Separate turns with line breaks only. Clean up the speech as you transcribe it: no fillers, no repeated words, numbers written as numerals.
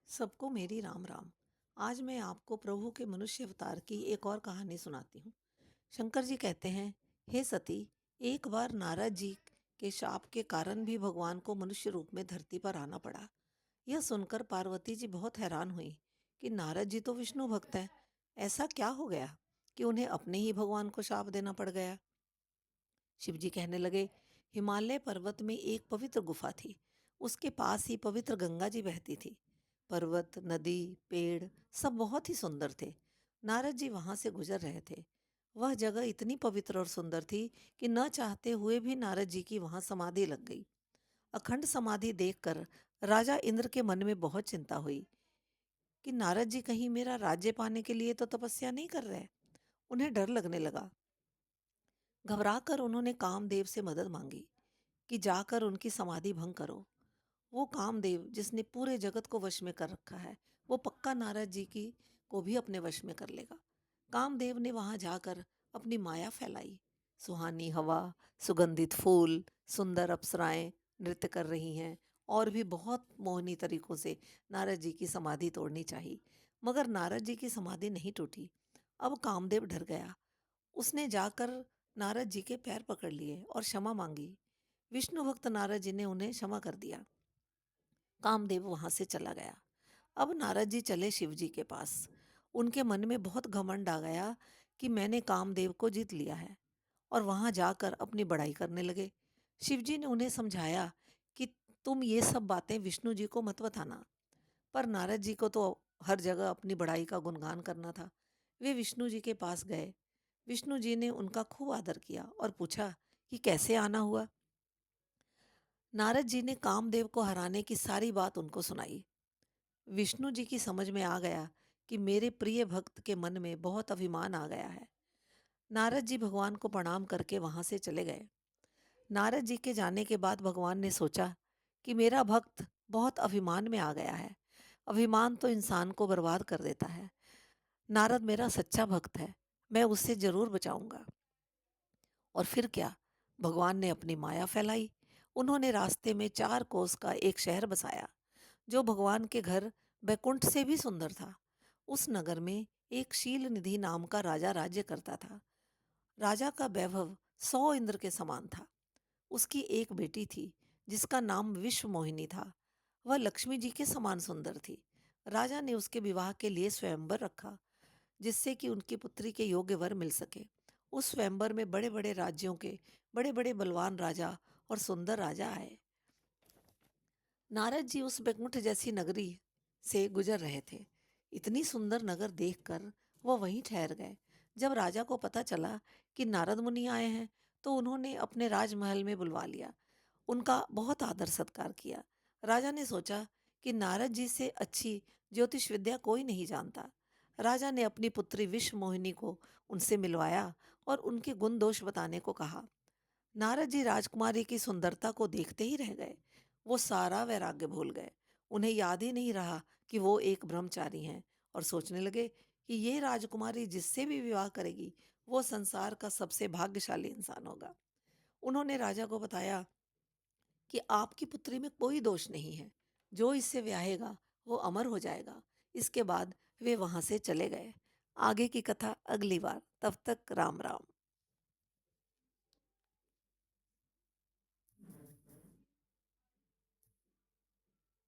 सबको मेरी राम राम। आज मैं आपको प्रभु के मनुष्य अवतार की एक और कहानी सुनाती हूँ। शंकर जी कहते हैं, हे सती, एक बार नारद जी के शाप के कारण भी भगवान को मनुष्य रूप में धरती पर आना पड़ा। यह सुनकर पार्वती जी बहुत हैरान हुई कि नारद जी तो विष्णु भक्त हैं। ऐसा क्या हो गया कि उन्हें अपने ही भगवान को शाप देना पड़ गया। शिव जी कहने लगे, हिमालय पर्वत में एक पवित्र गुफा थी। उसके पास ही पवित्र गंगा जी बहती थी। पर्वत, नदी, पेड़ सब बहुत ही सुंदर थे। नारद जी वहां से गुजर रहे थे। वह जगह इतनी पवित्र और सुंदर थी कि न चाहते हुए भी नारद जी की वहां समाधि लग गई। अखंड समाधि देखकर राजा इंद्र के मन में बहुत चिंता हुई कि नारद जी कहीं मेरा राज्य पाने के लिए तो तपस्या नहीं कर रहे। उन्हें डर लगने लगा। घबराकर उन्होंने कामदेव से मदद मांगी कि जाकर उनकी समाधि भंग करो। वो कामदेव जिसने पूरे जगत को वश में कर रखा है, वो पक्का नारद जी की को भी अपने वश में कर लेगा। कामदेव ने वहां जाकर अपनी माया फैलाई। सुहानी हवा, सुगंधित फूल, सुंदर अप्सराएं नृत्य कर रही हैं और भी बहुत मोहनी तरीकों से नारद जी की समाधि तोड़नी चाहिए। मगर नारद जी की समाधि नहीं टूटी। अब कामदेव डर गया। उसने जाकर नारद जी के पैर पकड़ लिए और क्षमा मांगी। विष्णु भक्त नारद जी ने उन्हें क्षमा कर दिया। कामदेव वहां से चला गया। अब नारद जी चले शिव जी के पास। उनके मन में बहुत घमंड आ गया कि मैंने कामदेव को जीत लिया है, और वहां जाकर अपनी बड़ाई करने लगे। शिव जी ने उन्हें समझाया कि तुम ये सब बातें विष्णु जी को मत बताना। पर नारद जी को तो हर जगह अपनी बड़ाई का गुणगान करना था। वे विष्णु जी के पास गए। विष्णु जी ने उनका खूब आदर किया और पूछा कि कैसे आना हुआ। नारद जी ने कामदेव को हराने की सारी बात उनको सुनाई। विष्णु जी की समझ में आ गया कि मेरे प्रिय भक्त के मन में बहुत अभिमान आ गया है। नारद जी भगवान को प्रणाम करके वहां से चले गए। नारद जी के जाने के बाद भगवान ने सोचा कि मेरा भक्त बहुत अभिमान में आ गया है। अभिमान तो इंसान को बर्बाद कर देता है। नारद मेरा सच्चा भक्त है, मैं उससे जरूर बचाऊंगा। और फिर क्या, भगवान ने अपनी माया फैलाई। उन्होंने रास्ते में 4 कोस का एक शहर बसाया जो भगवान के घर बैकुंठ से भी सुंदर था। उस नगर में एक शील निधि नाम का राजा राज्य करता था। राजा का वैभव 100 इंद्र के समान था। उसकी एक बेटी थी जिसका नाम विश्व मोहिनी था। वह लक्ष्मी जी के समान सुंदर थी। राजा ने उसके विवाह के लिए स्वयंवर रखा जिससे कि उनकी पुत्री के योग्य वर मिल सके। उस स्वयंवर में बड़े बड़े राज्यों के बड़े बड़े बलवान राजा और सुंदर राजा आए। नारद जी उस बैकुंठ जैसी नगरी से गुजर रहे थे। इतनी सुंदर नगर देखकर वह वहीं ठहर गए। जब राजा को पता चला कि नारद मुनि आए हैं तो उन्होंने अपने राजमहल में बुलवा लिया। उनका बहुत आदर सत्कार किया। राजा ने सोचा कि नारद जी से अच्छी ज्योतिष विद्या कोई नहीं जानता। राजा ने अपनी पुत्री विश्व मोहिनी को उनसे मिलवाया और उनके गुण दोष बताने को कहा। नारद जी राजकुमारी की सुंदरता को देखते ही रह गए। वो सारा वैराग्य भूल गए। उन्हें याद ही नहीं रहा कि वो एक ब्रह्मचारी हैं, और सोचने लगे कि ये राजकुमारी जिससे भी विवाह करेगी वो संसार का सबसे भाग्यशाली इंसान होगा। उन्होंने राजा को बताया कि आपकी पुत्री में कोई दोष नहीं है। जो इससे ब्याहेगा वो अमर हो जाएगा। इसके बाद वे वहां से चले गए। आगे की कथा अगली बार। तब तक राम राम।